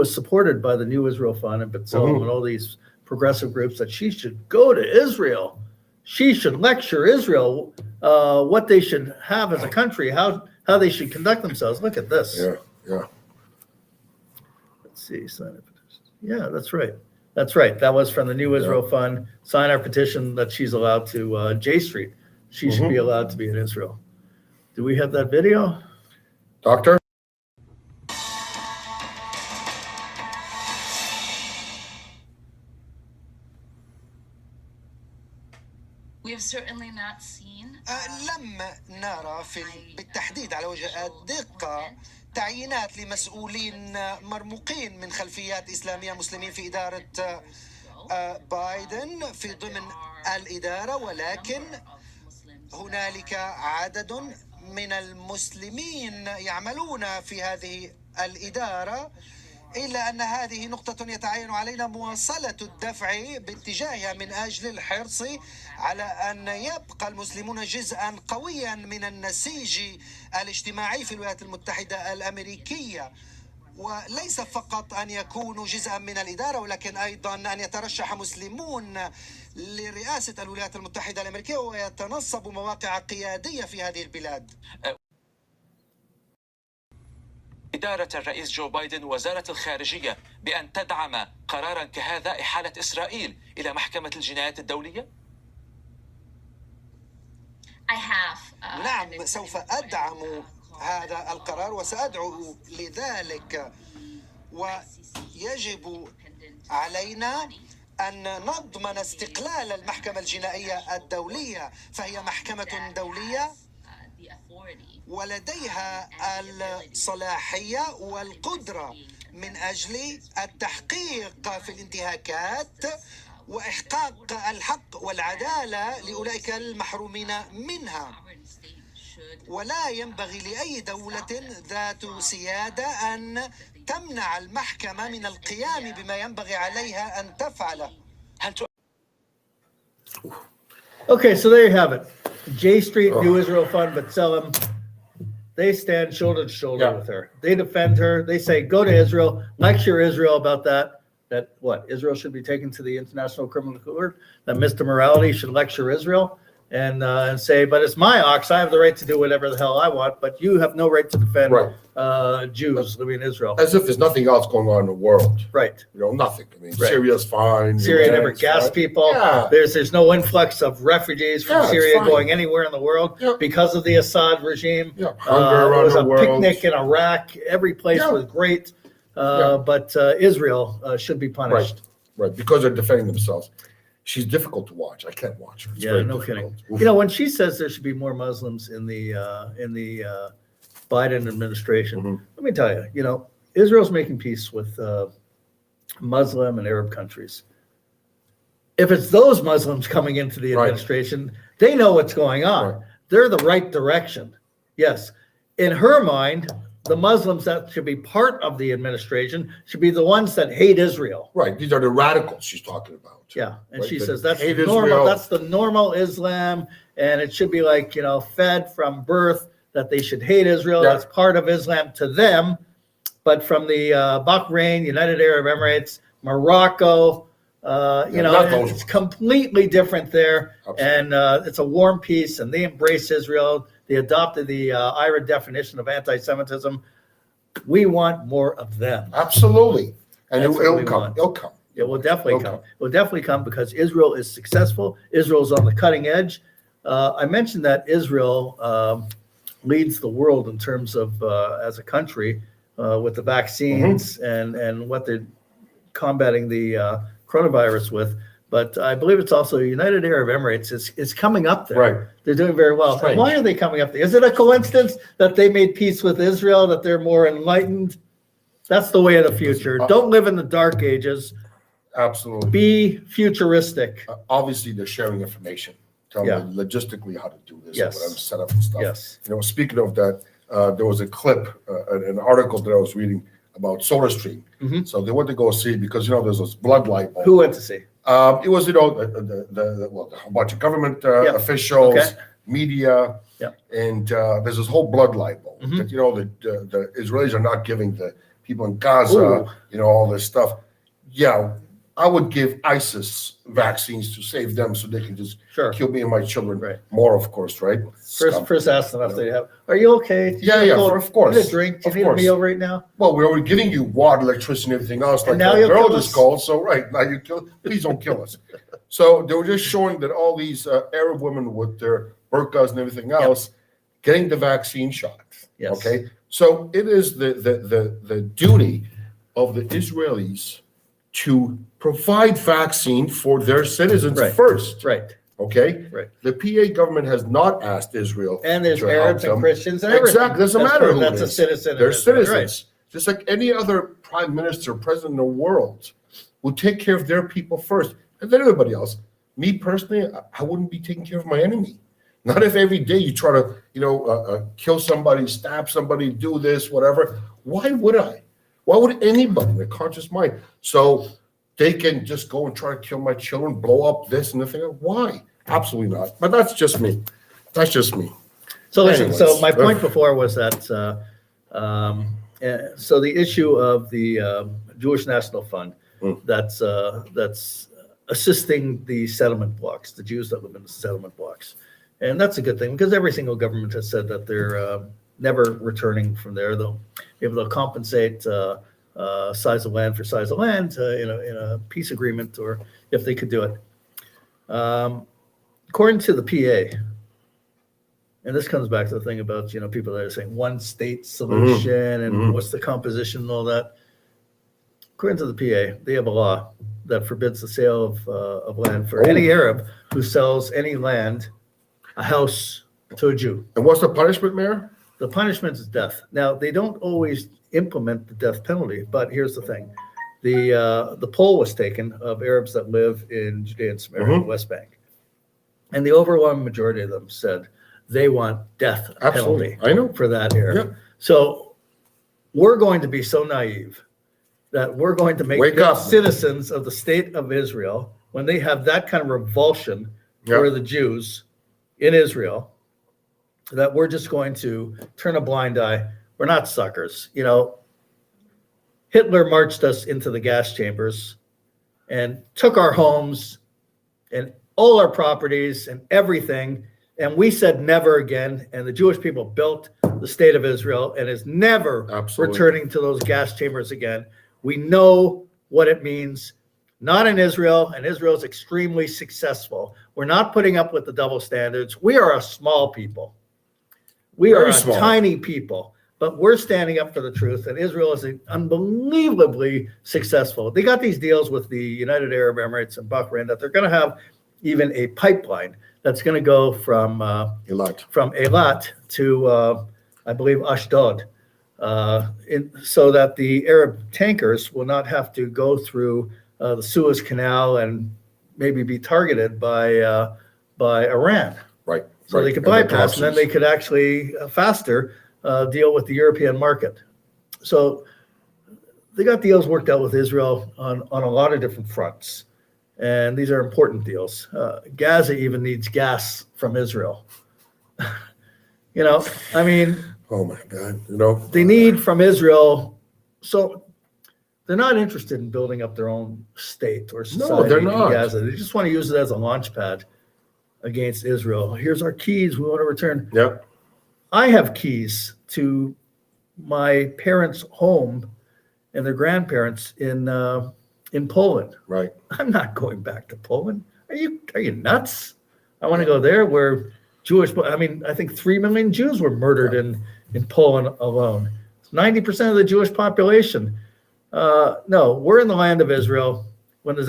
was supported by the New Israel Fund and B'Tselem and all these progressive groups that she should go to Israel. She should lecture Israel what they should have as a country, how they should conduct themselves. Look at this. Yeah. Let's see. Sign a petition. Yeah, that's right. That's right. That was from the New Israel Fund. Sign our petition that she's allowed to J Street. She should be allowed to be in Israel. Do we have that video? Doctor? We have certainly not seen لم نرى بالتحديد على وجه الدقة تعيينات لمسؤولين مرموقين من خلفيات إسلامية مسلمين في إدارة بايدن في ضمن الإدارة، ولكن هنالك عدد من المسلمين يعملون في هذه الإدارة، إلا أن هذه نقطة يتعين علينا مواصلة الدفع باتجاهها من أجل الحرص على أن يبقى المسلمون جزءا قويا من النسيج الاجتماعي في الولايات المتحدة الأمريكية، وليس فقط أن يكونوا جزءا من الإدارة، ولكن أيضا أن يترشح مسلمون لرئاسة الولايات المتحدة الأمريكية ويتنصبوا مواقع قيادية في هذه البلاد. إدارة الرئيس جو بايدن وزارة الخارجية بأن تدعم قرارا كهذا إحالة إسرائيل إلى محكمة الجنايات الدولية؟ نعم، سوف أدعم هذا القرار وسأدعو لذلك، ويجب علينا أن نضمن استقلال المحكمة الجنائية الدولية، فهي محكمة دولية ولديها الصلاحية والقدرة من أجل التحقيق في الانتهاكات وإحقاق الحق والعدالة لأولئك المحرومين منها. ولا ينبغي لأي دولة ذات سيادة أن تمنع المحكمة من القيام بما ينبغي عليها أن تفعله. Okay, so there you have it. J Street, New Israel Fund, B'Tselem, they stand shoulder to shoulder with her. They defend her. They say, go to Israel, lecture Israel about that what? Israel should be taken to the International Criminal Court, that Mr. Morality should lecture Israel and say, but it's my ox. I have the right to do whatever the hell I want, but you have no right to defend Jews living in Israel. As if there's nothing else going on in the world. Right. Nothing. I mean, Syria's fine. Syria never gassed people. Yeah. There's no influx of refugees from Syria fine. going anywhere in the world because of the Assad regime. Hunger There around was the a world. picnic in Iraq. Every place was great, but Israel should be punished. Right, because they're defending themselves. She's difficult to watch. I can't watch her. It's very No difficult. kidding. When she says there should be more Muslims in the Biden administration, let me tell you, Israel's making peace with Muslim and Arab countries. If it's those Muslims coming into the administration, they know what's going on. They're the right direction. Yes. In her mind, the Muslims that should be part of the administration should be the ones that hate Israel. Right. These are the radicals she's talking about. Yeah. And she That says that's hate normal. Israel. That's the normal Islam. And it should be like, fed from birth that they should hate Israel. That's part of Islam to them. But from the Bahrain, United Arab Emirates, Morocco, it's completely different there. Absolutely. And it's a warm peace, and they embrace Israel. They adopted the IRA definition of anti-Semitism. We want more of them. Absolutely. And That's what it'll we come. want. It'll come. It will definitely Okay. come. It will definitely come because Israel is successful. Israel's on the cutting edge. I mentioned that Israel leads the world in terms of as a country with the vaccines and what they're combating the coronavirus with. But I believe it's also United Arab Emirates is coming up there. Right. They're doing very well. And Strange. why are they coming up there? Is it a coincidence that they made peace with Israel, that they're more enlightened? That's the way of the future. Don't live in the dark ages. Absolutely. Be futuristic. Obviously, they're sharing information. Tell Yeah. them logistically how to do this, Yes. and whatever set up and stuff. Yes. Speaking of that, there was a clip, an article that I was reading about SolarStream. So they went to go see because there's this blood light bulb. Who went to see? It was a bunch of government officials, Okay. media, Yeah. and there's this whole blood light bulb that the Israelis are not giving the people in Gaza, all this stuff. Yeah, I would give ISIS vaccines to save them so they can just kill me and my children. Right. More, of course, right? First ask them if they have. Are you okay? Do you Yeah, need a yeah, cold- of course. Need a drink? Do you Of need a course. meal right now? Well, we're already giving you water, electricity, and everything else. Like And now that you'll girl kill just us? called. So now you kill. Please don't kill us. So they were just showing that all these Arab women with their burqas and everything else getting the vaccine shot. Yes. Okay. So it is the duty of the Israelis to provide vaccine for their citizens Right. first. Right. Okay. Right. The PA government has not asked Israel. And there's to help Arabs and them. Christians and everything. Exactly. Doesn't That's matter correct. who That's it a is. citizen of They're Israel. citizens. Just like any other prime minister, president in the world will take care of their people first and then everybody else. Me personally, I wouldn't be taking care of my enemy. Not if every day you try to, kill somebody, stab somebody, do this, whatever. Why would I? Why would anybody in their conscious mind? So they can just go and try to kill my children, blow up this and the thing. Why? Absolutely not. But that's just me. That's just me. So listen, Anyways. so my point before was that, so the issue of the Jewish National Fund, that's assisting the settlement blocks, the Jews that live in the settlement blocks. And that's a good thing because every single government has said that they're never returning from there. They'll compensate size of land for size of land in a peace agreement, or if they could do it. According to the PA, and this comes back to the thing about, people that are saying one state solution and what's the composition and all that. According to the PA, they have a law that forbids the sale of land for any Arab who sells any land, a house, to a Jew. And what's the punishment, Mayor? The punishment is death. Now, they don't always implement the death penalty, but here's the thing. The poll was taken of Arabs that live in Judea and Samaria and the West Bank. And the overwhelming majority of them said they want death Absolutely. penalty I know. for that Arab. Yep. So we're going to be so naive that we're going to make Wake them up. citizens of the state of Israel when they have that kind of revulsion for the Jews in Israel, that we're just going to turn a blind eye. We're not suckers. Hitler marched us into the gas chambers and took our homes and all our properties and everything. And we said never again. And the Jewish people built the state of Israel and is never returning to those gas chambers again. We know what it means. Not in Israel, and Israel is extremely successful. We're not putting up with the double standards. We are a small people. We are Very a small. tiny people, but we're standing up for the truth, and Israel is unbelievably successful. They got these deals with the United Arab Emirates and Bahrain that they're going to have even a pipeline that's going to go from Eilat to, I believe, Ashdod, so that the Arab tankers will not have to go through the Suez Canal and maybe be targeted by Iran. Right. So they could bypass, and then they could actually faster deal with the European market. So they got deals worked out with Israel on a lot of different fronts. And these are important deals. Gaza even needs gas from Israel. I mean, oh my God, they need from Israel. So they're not interested in building up their own state or society they're in not. Gaza. They just want to use it as a launch pad against Israel. Here's our keys. We want to return. Yep. I have keys to my parents' home and their grandparents in in Poland. Right. I'm not going back to Poland. Are you nuts? I want to go there where I think 3 million Jews were murdered in Poland alone. 90% of the Jewish population. No, we're in the land of Israel. When the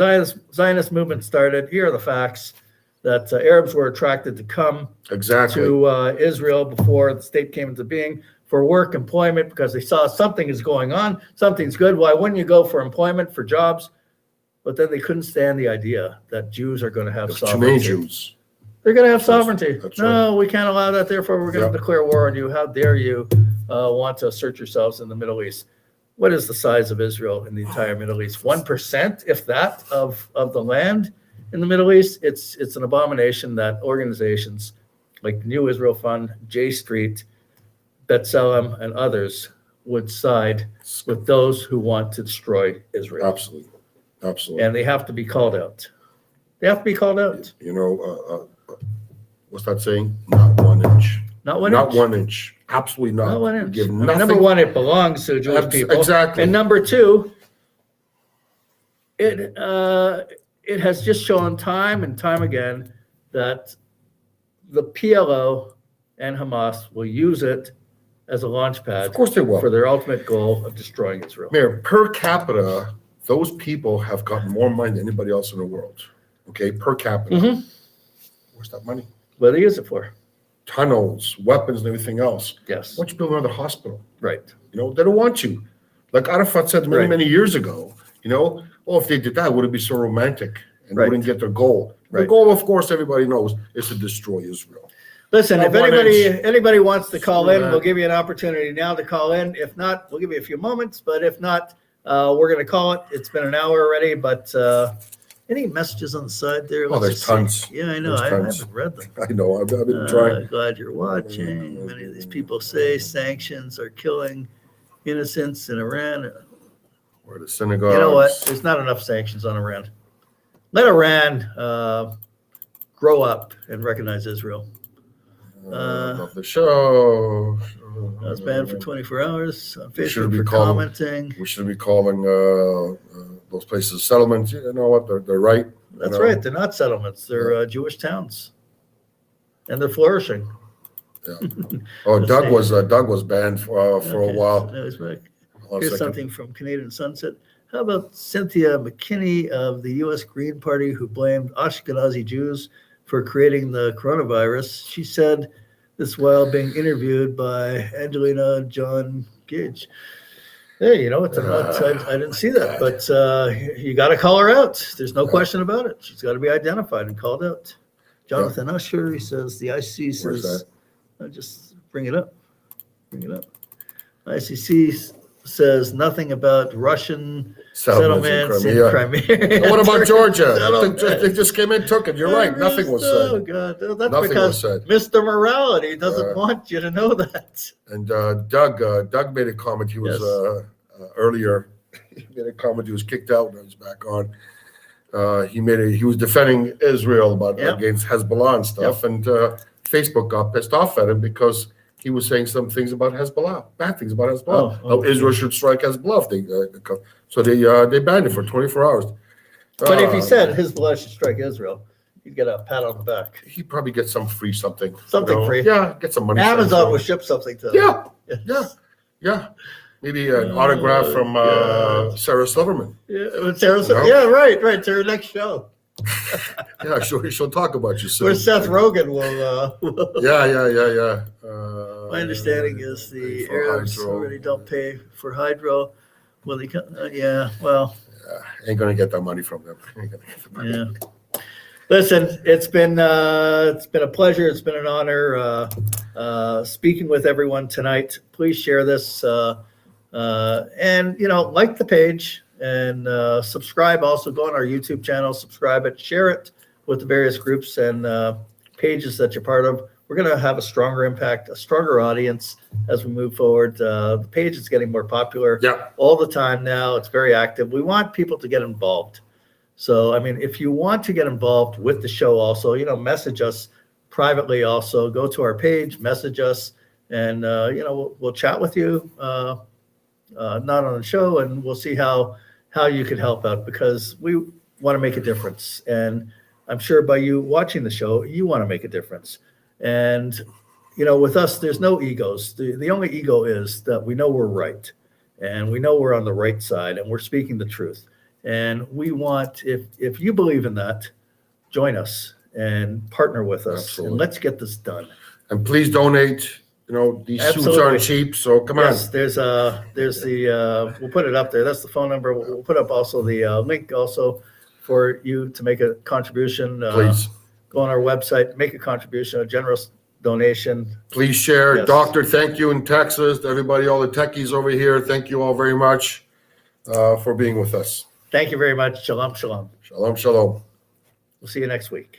Zionist movement started, here are the facts that Arabs were attracted to come to Israel before the state came into being for work, employment, because they saw something is going on, something's good. Why wouldn't you go for employment, for jobs? But then they couldn't stand the idea that Jews are going to have sovereignty. Too many Jews. They're going to have sovereignty. No, we can't allow that. Therefore, we're going to declare war on you. How dare you want to assert yourselves in the Middle East? What is the size of Israel in the entire Middle East? 1%, if that, of the land in the Middle East. It's an abomination that organizations like the New Israel Fund, J Street, B'Tselem, and others would side with those who want to destroy Israel. Absolutely. Absolutely. And they have to be called out. They have to be called out. You know, what's that saying? Not 1 inch. Not 1 inch. Not 1 inch. Absolutely not. Not 1 inch. Give Number one, it belongs to Jewish people. Exactly. And number two, it has just shown time and time again that the PLO and Hamas will use it as a launch pad. Of course they will. For their ultimate goal of destroying Israel. Meir, per capita, those people have gotten more money than anybody else in the world. Okay, per capita. Mm-hmm. Where's that money? What do they use it for? Tunnels, weapons, and everything else. Yes. Why don't you build another hospital? Right. You know, they don't want you. Like Arafat said many, many years ago, you know, if they did that, would it be so romantic and wouldn't get their goal? The goal, of course, everybody knows, is to destroy Israel. Listen, if anybody wants to call in, we'll give you an opportunity now to call in. If not, we'll give you a few moments. But if not, we're going to call it. It's been an hour already. But any messages on the side there? There's tons. Yeah, I know. I haven't read them. I know. I've been trying. Glad you're watching. Many of these people say sanctions are killing innocents in Iran. Or the synagogues. You know what? There's not enough sanctions on Iran. Let Iran grow up and recognize Israel. Love the show. I was banned for 24 hours on Facebook for commenting. We should be calling those places settlements. You know what? They're right. That's right. They're not settlements. They're Jewish towns, and they're flourishing. Yeah. Oh, Doug was banned for a while. No, he's back. Here's something from Canadian Sunset. How about Cynthia McKinney of the U.S. Green Party, who blamed Ashkenazi Jews for creating the coronavirus? She said this while being interviewed by Angelina John Gage. Hey, you know, I didn't see that, but you got to call her out. There's no question about it. She's got to be identified and called out. Jonathan Usher, he says, the ICC says, just bring it up. ICC says nothing about Russian settlements in Crimea. What about Georgia? They just came in, took it. You're right. Nothing was said. Oh, God. That's because Mr. Morality doesn't want you to know that. And Doug made a comment. He was earlier. He made a comment. He was kicked out. Now he's back on. He was defending Israel against Hezbollah and stuff. And Facebook got pissed off at him because he was saying some things about Hezbollah, bad things about Hezbollah. How Israel should strike Hezbollah. So they banned it for 24 hours. But if he said Hezbollah should strike Israel, he'd get a pat on the back. He'd probably get some free something. Free. Yeah, get some money. Amazon will ship something to him. Yeah. Maybe an autograph from Sarah Silverman. Yeah, right. To her next show. Yeah, she'll talk about you soon. Where Seth Rogen will. Yeah. My understanding is the Arabs already don't pay for hydro. Will they come? Ain't gonna get that money from them. Ain't gonna get the money. Yeah. Listen, it's been a pleasure. It's been an honor speaking with everyone tonight. Please share this and like the page. And subscribe. Also, go on our YouTube channel, subscribe it, share it with the various groups and pages that you're part of. We're going to have a stronger impact, a stronger audience as we move forward. The page is getting more popular all the time now. It's very active. We want people to get involved. So, if you want to get involved with the show also, message us privately also. Go to our page, message us, and, we'll chat with you, not on the show, and we'll see how how you could help out, because we want to make a difference. And I'm sure by you watching the show, you want to make a difference. And, you know, with us, there's no egos. The only ego is that we know we're right, and we know we're on the right side, and we're speaking the truth. And we want, if you believe in that, join us and partner with us. Absolutely. And let's get this done. And please donate. You know, these suits Absolutely. aren't cheap, so come Yes, on. there's the, we'll put it up there. That's the phone number. We'll put up also the link also for you to make a contribution. Please. Go on our website, make a contribution, a generous donation. Please share. Yes. Doctor, thank you in Texas. To everybody, all the techies over here, thank you all very much for being with us. Thank you very much. Shalom, shalom. Shalom, shalom. We'll see you next week.